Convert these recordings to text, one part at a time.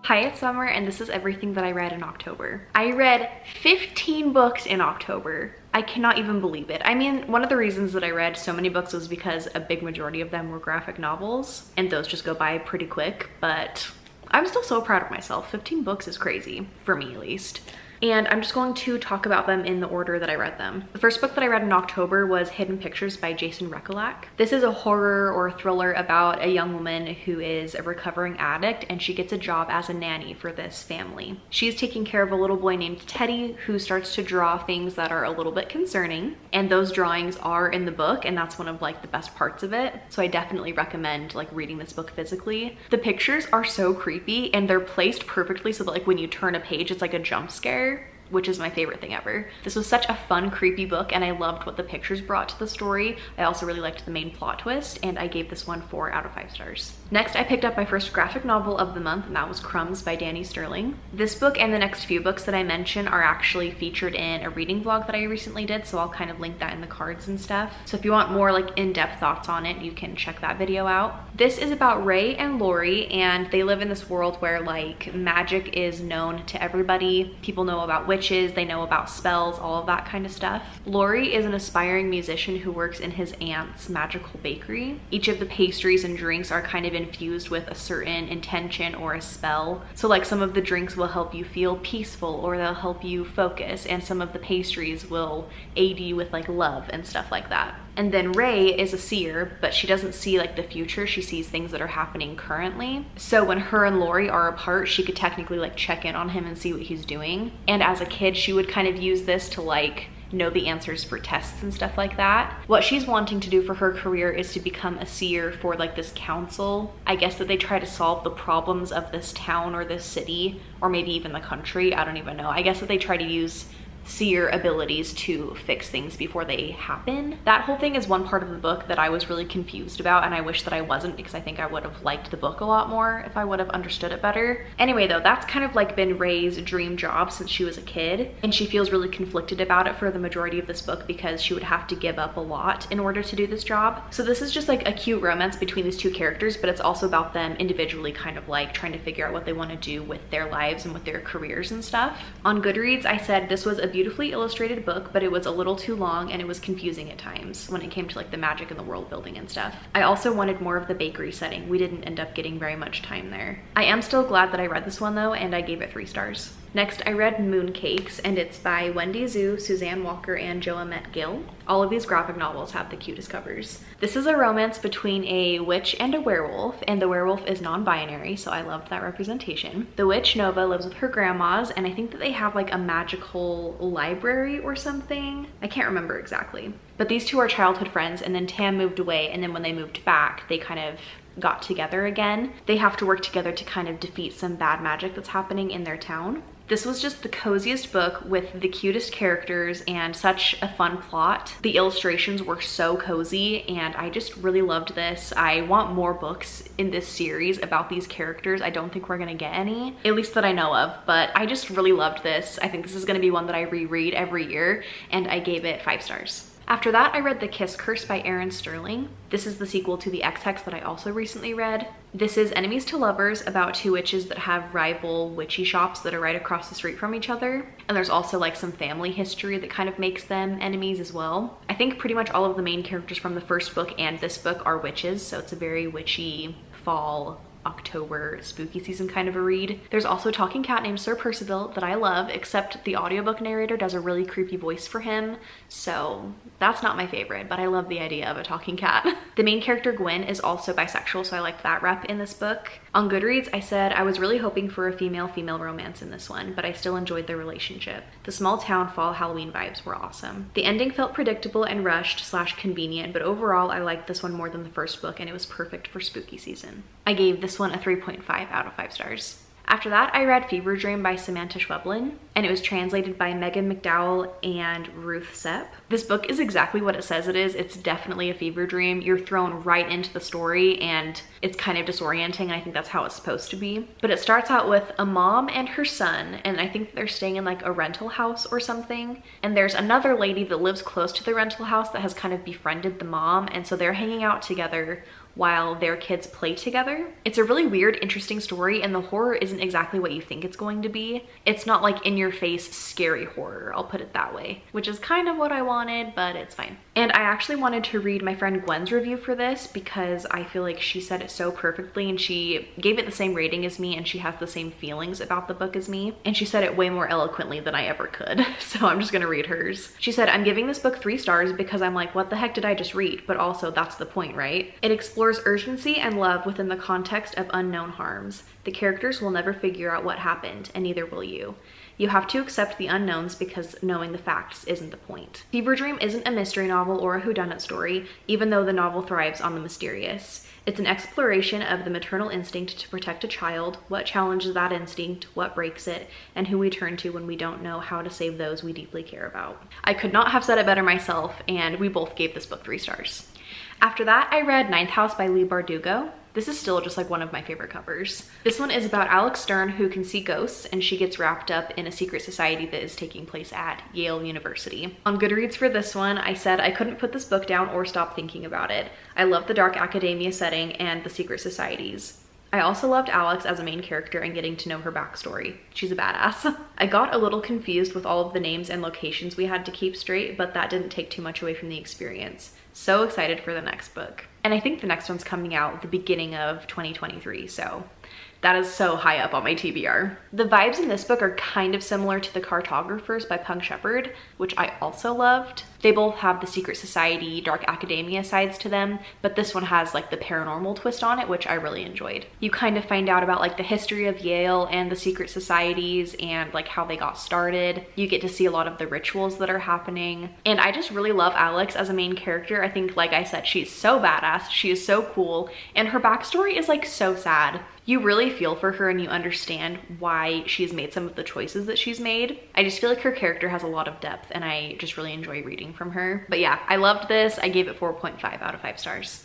Hi, it's Summer, and this is everything that I read in October. I read 15 books in October. I cannot even believe it. I mean, one of the reasons that I read so many books was because a big majority of them were graphic novels, and those just go by pretty quick, but I'm still so proud of myself. 15 books is crazy, for me at least. And I'm just going to talk about them in the order that I read them. The first book that I read in October was Hidden Pictures by Jason Rekulak. This is a horror or thriller about a young woman who is a recovering addict, and she gets a job as a nanny for this family. She's taking care of a little boy named Teddy who starts to draw things that are a little bit concerning, and those drawings are in the book, and that's one of like the best parts of it. So I definitely recommend like reading this book physically. The pictures are so creepy, and they're placed perfectly so that like when you turn a page, it's like a jump scare, which is my favorite thing ever. This was such a fun, creepy book, and I loved what the pictures brought to the story. I also really liked the main plot twist, and I gave this one 4 out of 5 stars. Next, I picked up my first graphic novel of the month, and that was Crumbs by Dani Sterling. This book and the next few books that I mention are actually featured in a reading vlog that I recently did, so I'll kind of link that in the cards and stuff. So if you want more like in-depth thoughts on it, you can check that video out. This is about Ray and Lori, and they live in this world where like magic is known to everybody. People know about witches, they know about spells, all of that kind of stuff. Lori is an aspiring musician who works in his aunt's magical bakery. Each of the pastries and drinks are kind of infused with a certain intention or a spell. So like some of the drinks will help you feel peaceful, or they'll help you focus, and some of the pastries will aid you with like love and stuff like that. And then Ray is a seer, but she doesn't see like the future, she sees things that are happening currently. So when her and Lori are apart, she could technically like check in on him and see what he's doing. And as a kid, she would kind of use this to like know the answers for tests and stuff like that. What she's wanting to do for her career is to become a seer for like this council. I guess that they try to solve the problems of this town or this city, or maybe even the country, I don't even know. I guess that they try to use seer abilities to fix things before they happen. That whole thing is one part of the book that I was really confused about, and I wish that I wasn't, because I think I would have liked the book a lot more if I would have understood it better. Anyway though, that's kind of like been Ray's dream job since she was a kid, and she feels really conflicted about it for the majority of this book because she would have to give up a lot in order to do this job. So this is just like a cute romance between these two characters, but it's also about them individually kind of like trying to figure out what they want to do with their lives and with their careers and stuff. On Goodreads, I said this was a beautifully illustrated book, but it was a little too long and it was confusing at times when it came to like the magic and the world building and stuff. I also wanted more of the bakery setting. We didn't end up getting very much time there. I am still glad that I read this one though, and I gave it 3 stars. Next, I read Mooncakes, and it's by Wendy Zhu, Suzanne Walker, and Joamette Gill. All of these graphic novels have the cutest covers. This is a romance between a witch and a werewolf, and the werewolf is non-binary, so I loved that representation. The witch, Nova, lives with her grandmas, and I think that they have like a magical library or something. I can't remember exactly. But these two are childhood friends, and then Tam moved away, and then when they moved back, they kind of got together again. They have to work together to kind of defeat some bad magic that's happening in their town. This was just the coziest book with the cutest characters and such a fun plot. The illustrations were so cozy, and I just really loved this. I want more books in this series about these characters. I don't think we're gonna get any, at least that I know of, but I just really loved this. I think this is gonna be one that I reread every year, and I gave it 5 stars. After that, I read The Kiss Curse by Erin Sterling. This is the sequel to The Ex-Hex that I also recently read. This is enemies to lovers, about 2 witches that have rival witchy shops that are right across the street from each other. And there's also like some family history that kind of makes them enemies as well. I think pretty much all of the main characters from the first book and this book are witches, so it's a very witchy fall October spooky season kind of a read. There's also a talking cat named Sir Percival that I love, except the audiobook narrator does a really creepy voice for him, so that's not my favorite, but I love the idea of a talking cat. The main character, Gwen, is also bisexual, so I liked that rep in this book. On Goodreads, I said I was really hoping for a female-female romance in this one, but I still enjoyed their relationship. The small town fall Halloween vibes were awesome. The ending felt predictable and rushed / convenient, but overall I liked this one more than the first book, and it was perfect for spooky season. I gave this one a 3.5 out of 5 stars. After that, I read Fever Dream by Samantha Schweblin, and it was translated by Megan McDowell and Ruth Sepp. This book is exactly what it says it is. It's definitely a fever dream. You're thrown right into the story, and it's kind of disorienting, and I think that's how it's supposed to be. But it starts out with a mom and her son, and I think they're staying in like a rental house or something. And there's another lady that lives close to the rental house that has kind of befriended the mom, and so they're hanging out together while their kids play together. It's a really weird, interesting story, and the horror isn't exactly what you think it's going to be. It's not like in your face scary horror, I'll put it that way, which is kind of what I wanted, but it's fine. And I actually wanted to read my friend Gwen's review for this because I feel like she said it so perfectly, and she gave it the same rating as me, and she has the same feelings about the book as me, and she said it way more eloquently than I ever could. So I'm just gonna read hers. She said, "I'm giving this book 3 stars because I'm like, what the heck did I just read? But also that's the point, right? It explores urgency and love within the context of unknown harms. The characters will never figure out what happened, and neither will you. You have to accept the unknowns because knowing the facts isn't the point." Fever Dream isn't a mystery novel or a whodunit story, even though the novel thrives on the mysterious. It's an exploration of the maternal instinct to protect a child, what challenges that instinct, what breaks it, and who we turn to when we don't know how to save those we deeply care about. I could not have said it better myself, and we both gave this book 3 stars. After that, I read Ninth House by Leigh Bardugo. This is still just like one of my favorite covers. This one is about Alex Stern, who can see ghosts, and she gets wrapped up in a secret society that is taking place at Yale University. On Goodreads for this one, I said I couldn't put this book down or stop thinking about it. I love the dark academia setting and the secret societies. I also loved Alex as a main character and getting to know her backstory. She's a badass. I got a little confused with all of the names and locations we had to keep straight, but that didn't take too much away from the experience. So excited for the next book. And I think the next one's coming out at the beginning of 2023, so that is so high up on my TBR. The vibes in this book are kind of similar to The Cartographers by Punk Shepherd, which I also loved. They both have the secret society, dark academia sides to them, but this one has like the paranormal twist on it, which I really enjoyed. You kind of find out about like the history of Yale and the secret societies and like how they got started. You get to see a lot of the rituals that are happening. And I just really love Alex as a main character. I think, like I said, she's so badass, she is so cool, and her backstory is like so sad. You really feel for her and you understand why she's made some of the choices that she's made. I just feel like her character has a lot of depth, and I just really enjoy reading from her. But yeah, I loved this. I gave it 4.5 out of 5 stars.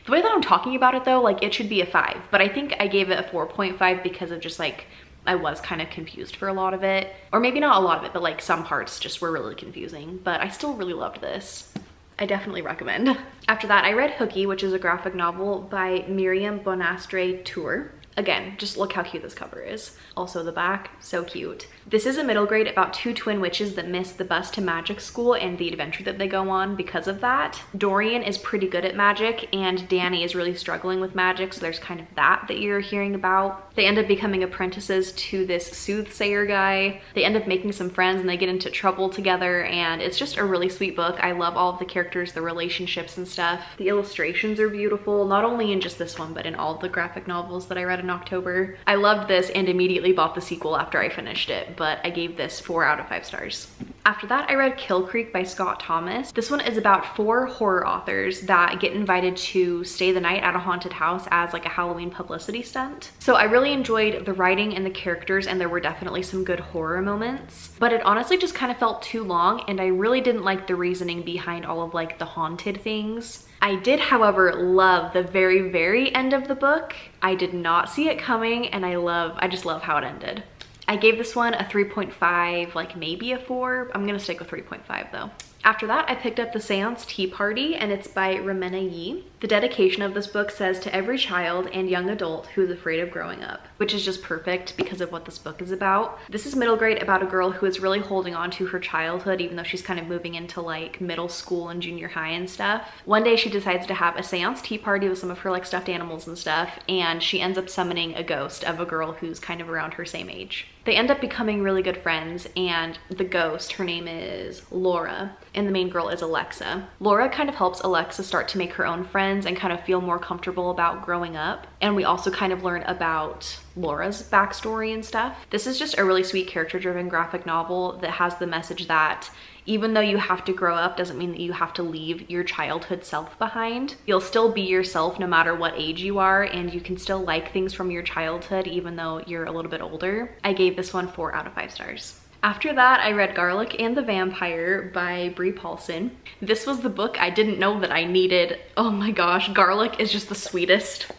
The way that I'm talking about it though, like it should be a 5, but I think I gave it a 4.5 because of just like, I was kind of confused for a lot of it. Or maybe not a lot of it, but like some parts just were really confusing, but I still really loved this. I definitely recommend. After that, I read Hooky, which is a graphic novel by Miriam Bonastre Tour. Again, just look how cute this cover is. Also the back, so cute. This is a middle grade about 2 twin witches that miss the bus to magic school and the adventure that they go on because of that. Dorian is pretty good at magic, and Danny is really struggling with magic, so there's kind of that you're hearing about. They end up becoming apprentices to this soothsayer guy. They end up making some friends and they get into trouble together, and it's just a really sweet book. I love all of the characters, the relationships and stuff. The illustrations are beautiful, not only in just this one, but in all of the graphic novels that I read in October. I loved this and immediately bought the sequel after I finished it, but I gave this 4 out of 5 stars. After that, I read Kill Creek by Scott Thomas. This one is about 4 horror authors that get invited to stay the night at a haunted house as like a Halloween publicity stunt. So I really enjoyed the writing and the characters, and there were definitely some good horror moments, but it honestly just kind of felt too long, and I really didn't like the reasoning behind all of like the haunted things. I did, however, love the very, very end of the book. I did not see it coming, and I just love how it ended. I gave this one a 3.5, like maybe a 4. I'm gonna stick with 3.5 though. After that, I picked up the Seance Tea Party, and it's by Ramena Yi. The dedication of this book says, "To every child and young adult who is afraid of growing up," which is just perfect because of what this book is about. This is middle grade about a girl who is really holding on to her childhood, even though she's kind of moving into like middle school and junior high and stuff. One day she decides to have a seance tea party with some of her like stuffed animals and stuff, and she ends up summoning a ghost of a girl who's kind of around her same age. They end up becoming really good friends, and the ghost, her name is Laura, and the main girl is Alexa. Laura kind of helps Alexa start to make her own friends and kind of feel more comfortable about growing up. And we also kind of learn about Laura's backstory and stuff. This is just a really sweet character-driven graphic novel that has the message that even though you have to grow up doesn't mean that you have to leave your childhood self behind. You'll still be yourself no matter what age you are, and you can still like things from your childhood even though you're a little bit older. I gave this one 4 out of 5 stars. After that, I read Garlic and the Vampire by Brie Paulson. This was the book I didn't know that I needed. Oh my gosh, Garlic is just the sweetest.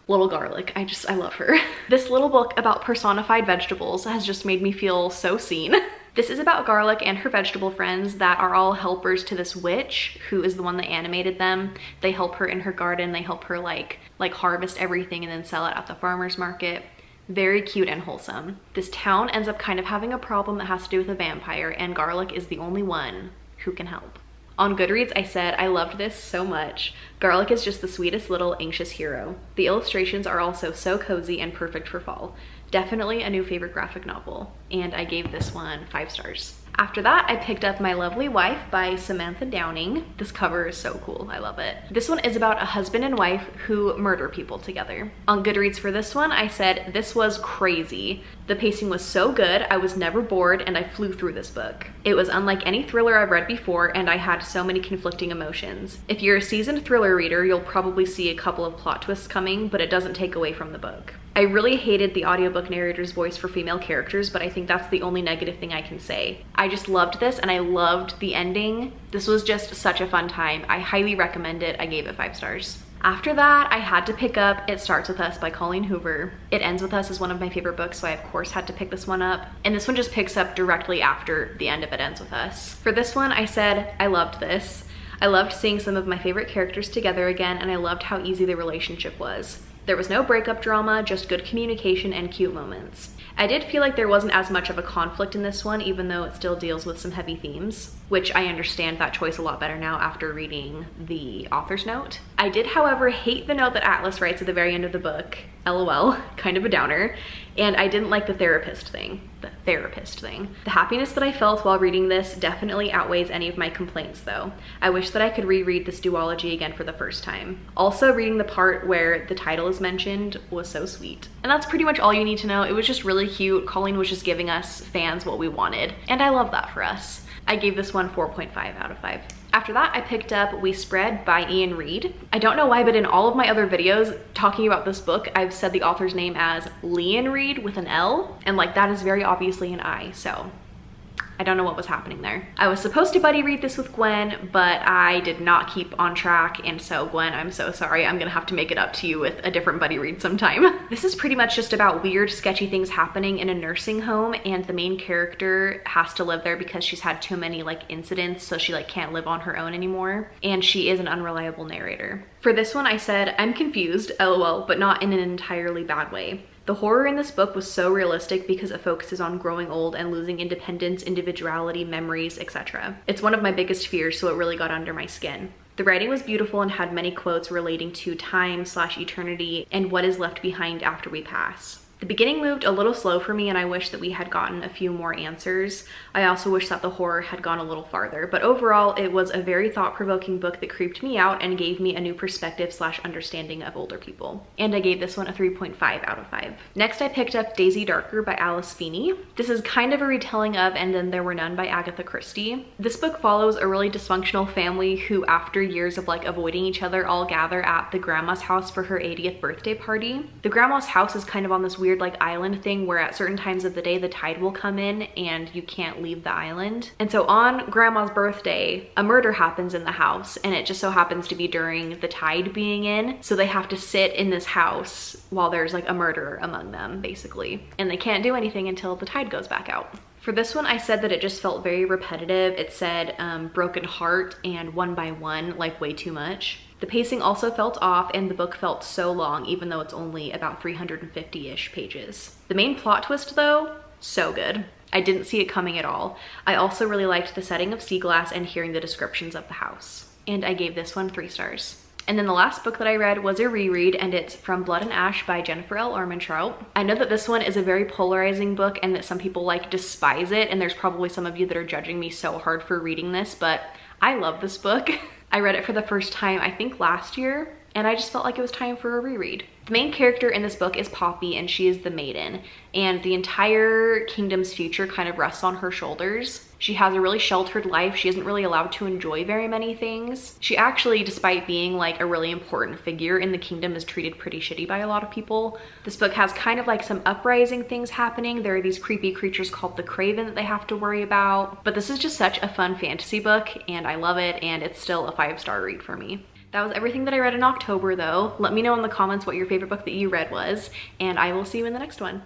Little Garlic, I love her. This little book about personified vegetables has just made me feel so seen. This is about Garlic and her vegetable friends that are all helpers to this witch who is the one that animated them. They help her in her garden. They help her like harvest everything and then sell it at the farmer's market. Very cute and wholesome. This town ends up kind of having a problem that has to do with a vampire, and Garlic is the only one who can help. On Goodreads, I said I loved this so much. Garlic is just the sweetest little anxious hero. The illustrations are also so cozy and perfect for fall. Definitely a new favorite graphic novel, and I gave this one 5 stars. After that, I picked up My Lovely Wife by Samantha Downing. This cover is so cool, I love it. This one is about a husband and wife who murder people together. On Goodreads for this one, I said this was crazy. The pacing was so good, I was never bored, and I flew through this book. It was unlike any thriller I've read before, and I had so many conflicting emotions. If you're a seasoned thriller reader, you'll probably see a couple of plot twists coming, but it doesn't take away from the book. I really hated the audiobook narrator's voice for female characters, but I think that's the only negative thing I can say. I just loved this, and I loved the ending. This was just such a fun time. I highly recommend it. I gave it 5 stars. After that, I had to pick up It Starts With Us by Colleen Hoover. It Ends With Us is one of my favorite books, so I of course had to pick this one up. And this one just picks up directly after the end of It Ends With Us. For this one, I said I loved this. I loved seeing some of my favorite characters together again, and I loved how easy the relationship was. There was no breakup drama, just good communication and cute moments. I did feel like there wasn't as much of a conflict in this one, even though it still deals with some heavy themes, which I understand that choice a lot better now after reading the author's note. I did, however, hate the note that Atlas writes at the very end of the book. LOL, kind of a downer. And I didn't like the therapist thing. The happiness that I felt while reading this definitely outweighs any of my complaints though. I wish that I could reread this duology again for the first time. Also, reading the part where the title is mentioned was so sweet. And that's pretty much all you need to know. It was just really cute. Colleen was just giving us fans what we wanted, and I love that for us. I gave this one 4.5 out of 5. After that, I picked up We Spread by Ian Reid. I don't know why, but in all of my other videos talking about this book, I've said the author's name as Leon Reid with an L, and like that is very obviously an I, so I don't know what was happening there. I was supposed to buddy read this with Gwen, but I did not keep on track, and so Gwen, I'm so sorry. I'm gonna have to make it up to you with a different buddy read sometime. This is pretty much just about weird, sketchy things happening in a nursing home, and the main character has to live there because she's had too many like incidents, so she like can't live on her own anymore, and she is an unreliable narrator. For this one, I said, I'm confused, LOL, but not in an entirely bad way. The horror in this book was so realistic because it focuses on growing old and losing independence, individuality, memories, etc. It's one of my biggest fears, so it really got under my skin. The writing was beautiful and had many quotes relating to time/eternity and what is left behind after we pass. The beginning moved a little slow for me, and I wish that we had gotten a few more answers. I also wish that the horror had gone a little farther, but overall it was a very thought-provoking book that creeped me out and gave me a new perspective/understanding of older people. And I gave this one a 3.5 out of 5. Next, I picked up Daisy Darker by Alice Feeney. This is kind of a retelling of And Then There Were None by Agatha Christie. This book follows a really dysfunctional family who, after years of like avoiding each other, all gather at the grandma's house for her 80th birthday party. The grandma's house is kind of on this weird like island thing where at certain times of the day the tide will come in and you can't leave the island. And so on grandma's birthday, a murder happens in the house, and it just so happens to be during the tide being in. So they have to sit in this house while there's like a murderer among them, basically. And they can't do anything until the tide goes back out. For this one, I said that it just felt very repetitive. It said broken heart and one by one, like way too much. The pacing also felt off, and the book felt so long, even though it's only about 350-ish pages. The main plot twist though, so good. I didn't see it coming at all. I also really liked the setting of sea glass and hearing the descriptions of the house. And I gave this one 3 stars. And then the last book that I read was a reread, and it's From Blood and Ash by Jennifer L. Armentrout. I know that this one is a very polarizing book and that some people like despise it, and there's probably some of you that are judging me so hard for reading this, but I love this book. I read it for the first time, I think last year, and I just felt like it was time for a reread. The main character in this book is Poppy, and she is the maiden, and the entire kingdom's future kind of rests on her shoulders. She has a really sheltered life. She isn't really allowed to enjoy very many things. She actually, despite being like a really important figure in the kingdom, is treated pretty shitty by a lot of people. This book has kind of like some uprising things happening. There are these creepy creatures called the Craven that they have to worry about. But this is just such a fun fantasy book, and I love it, and it's still a 5-star read for me. That was everything that I read in October though. Let me know in the comments what your favorite book that you read was, and I will see you in the next one.